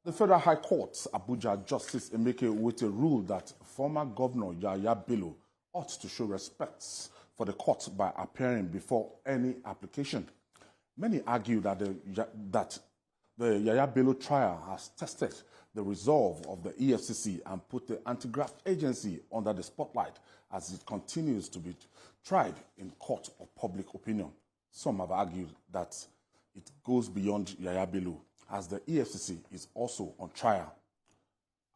The Federal High Court, Abuja, Justice Emeke Owete ruled that former Governor Yahaya Bello ought to show respect for the court by appearing before any application. Many argue that the Yahaya Bello trial has tested the resolve of the EFCC and put the anti-graft agency under the spotlight as it continues to be tried in court of public opinion. Some have argued that it goes beyond Yahaya Bello, as the EFCC is also on trial.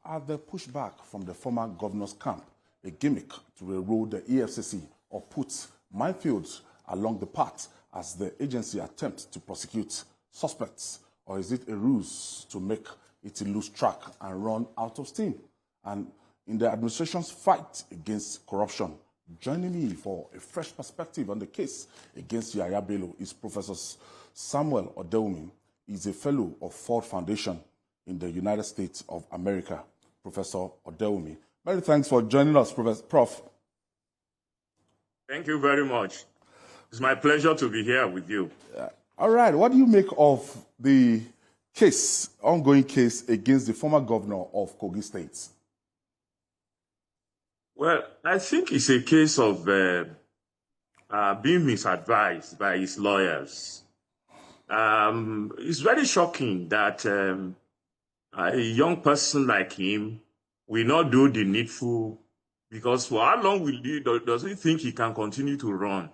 Are the pushback from the former governor's camp a gimmick to erode the EFCC or put minefields along the path as the agency attempts to prosecute suspects? Or is it a ruse to make it lose track and run out of steam? And in the administration's fight against corruption, joining me for a fresh perspective on the case against Yahaya Bello is Professor Samuel Odewumi. He's a fellow of Ford Foundation in the United States of America. Professor Odewumi, many thanks for joining us, Prof. Thank you very much. It's my pleasure to be here with you. All right. What do you make of the ongoing case against the former governor of Kogi State? Well, I think it's a case of being misadvised by his lawyers. It's very shocking that a young person like him will not do the needful, because for how long does he think he can continue to run?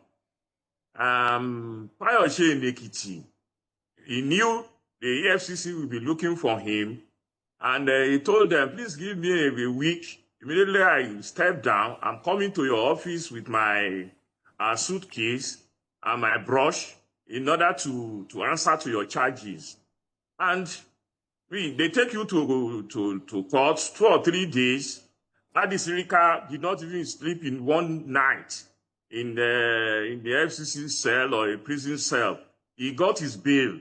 Payoshe in Ekiti, he knew the EFCC would be looking for him, and he told them, please give me a week. Immediately I stepped down. I'm coming to your office with my suitcase and my brush in order to answer to your charges. And they take you to court 2 or 3 days. Adisirika did not even sleep in one night in the FCC cell or a prison cell. He got his bail.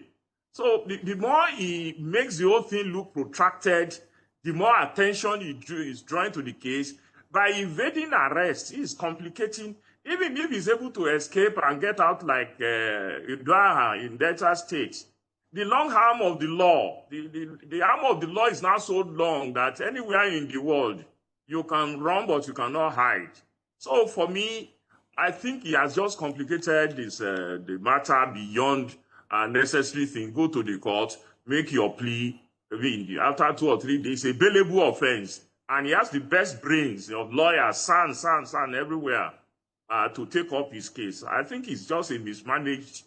So the more he makes the whole thing look protracted, the more attention he is drawing to the case. By evading arrest, he is complicating. Even if he's able to escape and get out like Yahaya in Delta State, the long arm of the law, the arm of the law is now so long that anywhere in the world, you can run, but you cannot hide. So for me, I think he has just complicated this, the matter beyond a necessary thing. Go to the court, make your plea. After 2 or 3 days, a bailable offense. And he has the best brains of lawyers, son, everywhere. To take up his case. I think it's just a mismanaged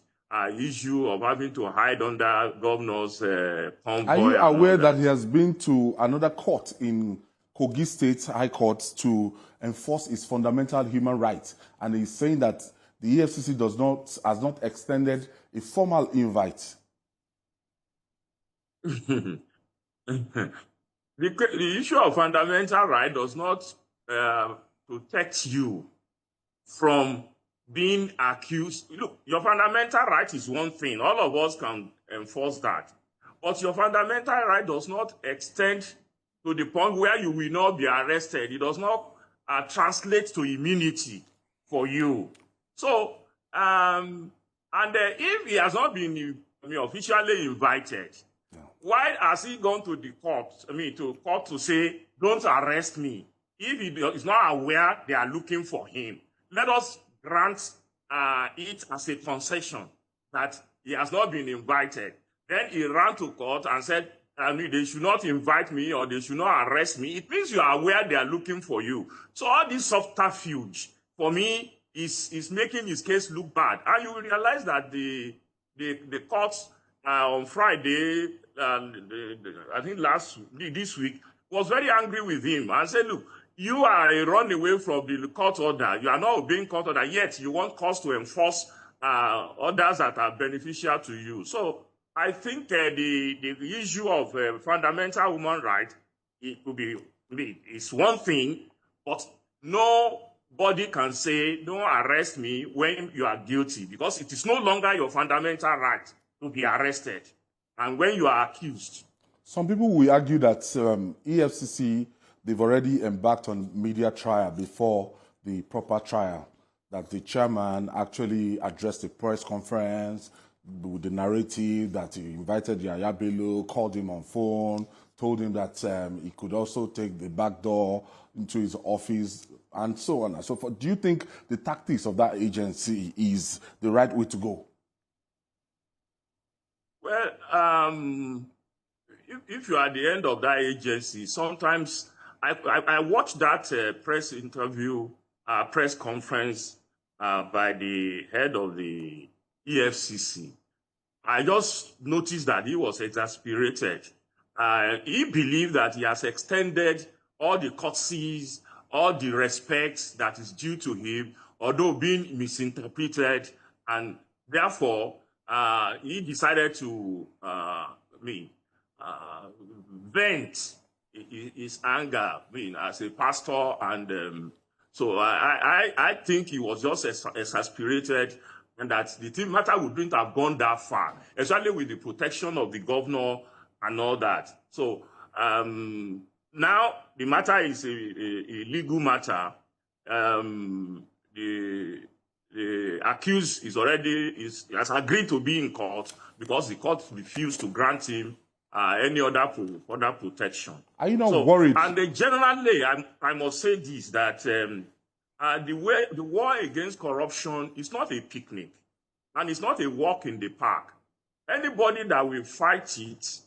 issue of having to hide under governor's convoy. Are you aware that he has been to another court in Kogi State High Court to enforce his fundamental human rights? And he's saying that the EFCC has not extended a formal invite. The issue of fundamental right does not protect you from being accused. Look, your fundamental right is one thing. All of us can enforce that. But your fundamental right does not extend to the point where you will not be arrested. It does not translate to immunity for you. So, if he has not been officially invited, why has he gone to the court, to court to say, don't arrest me? If he is not aware they are looking for him, let us grant it as a concession that he has not been invited. Then he ran to court and said, they should not invite me or they should not arrest me. It means you are aware they are looking for you. So all this subterfuge, for me, is making his case look bad. And you will realize that the court on Friday, I think this week, was very angry with him and said, look, you are a runaway from the court order. You are not obeying court order, yet you want courts to enforce orders that are beneficial to you. So I think the issue of fundamental human rights, it's one thing, but nobody can say, don't arrest me when you are guilty, because it is no longer your fundamental right to be arrested and when you are accused. Some people will argue that EFCC, they've already embarked on media trial before the proper trial, that the chairman actually addressed a press conference with the narrative that he invited Yahaya Bello, called him on phone, told him that he could also take the back door into his office and so on and so forth. Do you think the tactics of that agency is the right way to go? Well, if you are at the end of that agency, sometimes I watched that press interview, press conference by the head of the EFCC. I just noticed that he was exasperated. He believed that he has extended all the courtesies, all the respect that is due to him, although being misinterpreted, and therefore he decided to vent his anger, as a pastor, and so I think he was just exasperated, and that the matter wouldn't have gone that far, especially with the protection of the governor and all that. So now the matter is a legal matter. The accused has agreed to be in court because the court refused to grant him any other protection. Are you not worried? And generally, I must say this, that the war against corruption is not a picnic, and it's not a walk in the park. Anybody that will fight it,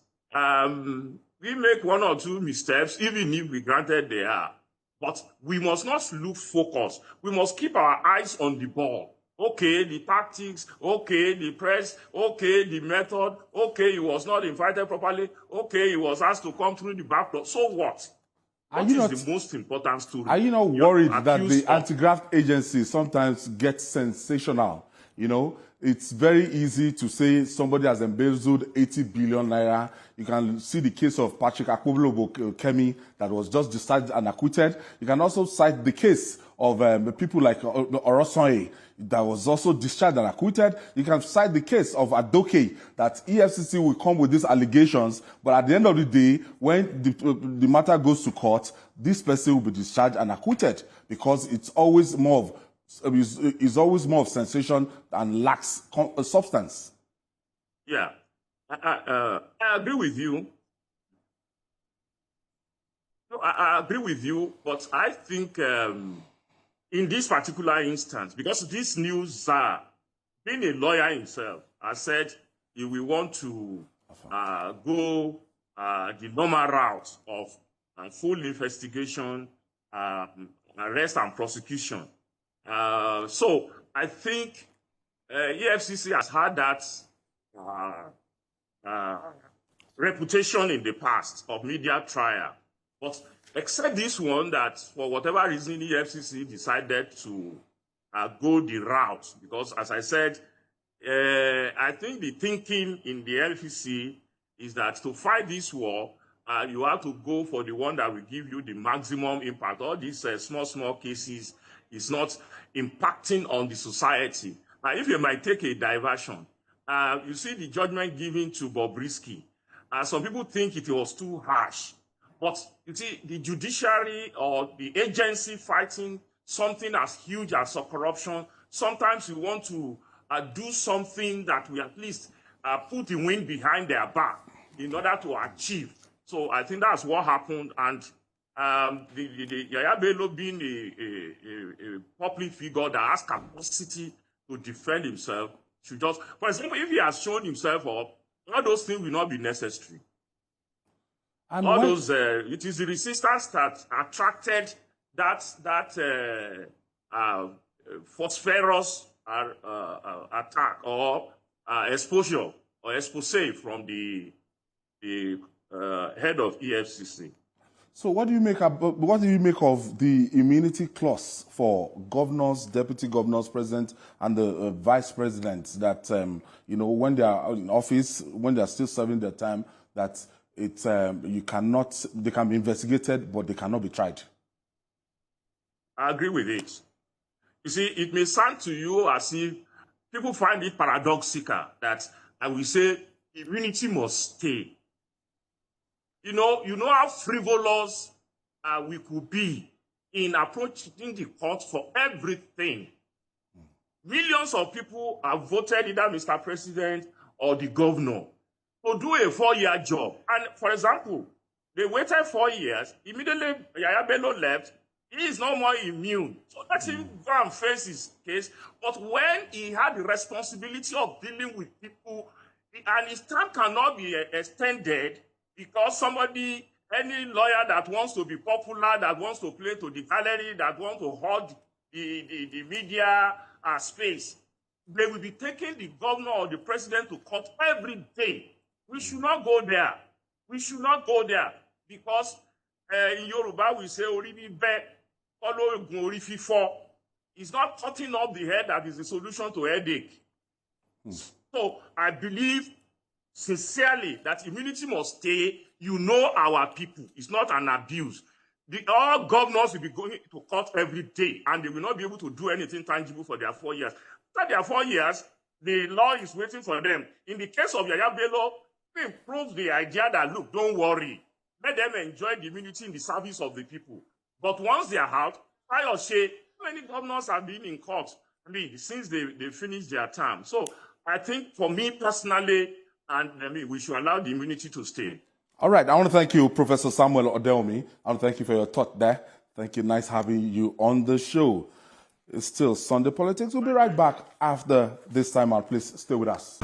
we make one or two missteps, even if we granted they are. But we must not lose focus. We must keep our eyes on the ball. Okay, the tactics. Okay, the press. Okay, the method. Okay, he was not invited properly. Okay, he was asked to come through the back door. So what? What is the most important story? Are you not worried that the anti-graft agencies sometimes get sensational? You know, it's very easy to say somebody has embezzled 80 billion naira. You can see the case of Patrick Akwobolo Kemi that was just discharged and acquitted. You can also cite the case of people like Orosanye that was also discharged and acquitted. You can cite the case of Adoke that EFCC will come with these allegations, but at the end of the day, when the matter goes to court, this person will be discharged and acquitted because it's always more of sensation and lacks substance. Yeah, I agree with you. No, I agree with you, but I think in this particular instance, because this news, being a lawyer himself, I said he will want to go the normal route of full investigation, arrest and prosecution. So I think EFCC has had that reputation in the past of media trial. But except this one, that for whatever reason, EFCC decided to go the route. Because as I said, I think the thinking in the LFC is that to fight this war, you have to go for the one that will give you the maximum impact. All these small cases is not impacting on the society. If you might take a diversion, you see the judgment given to Bobrisky. Some people think it was too harsh. But you see, the judiciary or the agency fighting something as huge as corruption, sometimes you want to do something that will at least put the wind behind their back in order to achieve. So I think that's what happened. And the Yahaya Bello being a public figure that has capacity to defend himself should just, for example, if he has shown himself up, all those things will not be necessary. And all those, it is the resistance that attracted that phosphorus attack or exposure or expose from the head of EFCC. So what do you make of the immunity clause for governors, deputy governors, president, and the vice presidents that when they are in office, when they are still serving their time, that they can be investigated, but they cannot be tried? I agree with it. You see, it may sound to you as if people find it paradoxical that I will say immunity must stay. You know how frivolous we could be in approaching the court for everything. Millions of people have voted either Mr. President or the governor to do a 4-year job. And for example, They waited 4 years. Immediately, Yahaya Bello left. He is no more immune. So let him go and face his case. But when he had the responsibility of dealing with people, and his term cannot be extended because any lawyer that wants to be popular, that wants to play to the gallery, that wants to hold the media space, they will be taking the governor or the president to court every day. We should not go there. We should not go there because in Yoruba we say "Ori bibe, follow ogun ori fifo." It's not cutting off the head that is the solution to headache. So I believe sincerely that immunity must stay. You know our people. It's not an abuse. All governors will be going to court every day, and they will not be able to do anything tangible for their 4 years. After their 4 years, the law is waiting for them. In the case of Yahaya Bello, we improve the idea that, look, don't worry. Let them enjoy the immunity in the service of the people. But once they are out, I or say, many governors have been in court since they finished their term. So I think for me personally, we should allow the immunity to stay. All right. I want to thank you, Professor Samuel Odelmi. I want to thank you for your thought there. Thank you. Nice having you on the show. It's still Sunday Politics. We'll be right back after this time out. Please stay with us.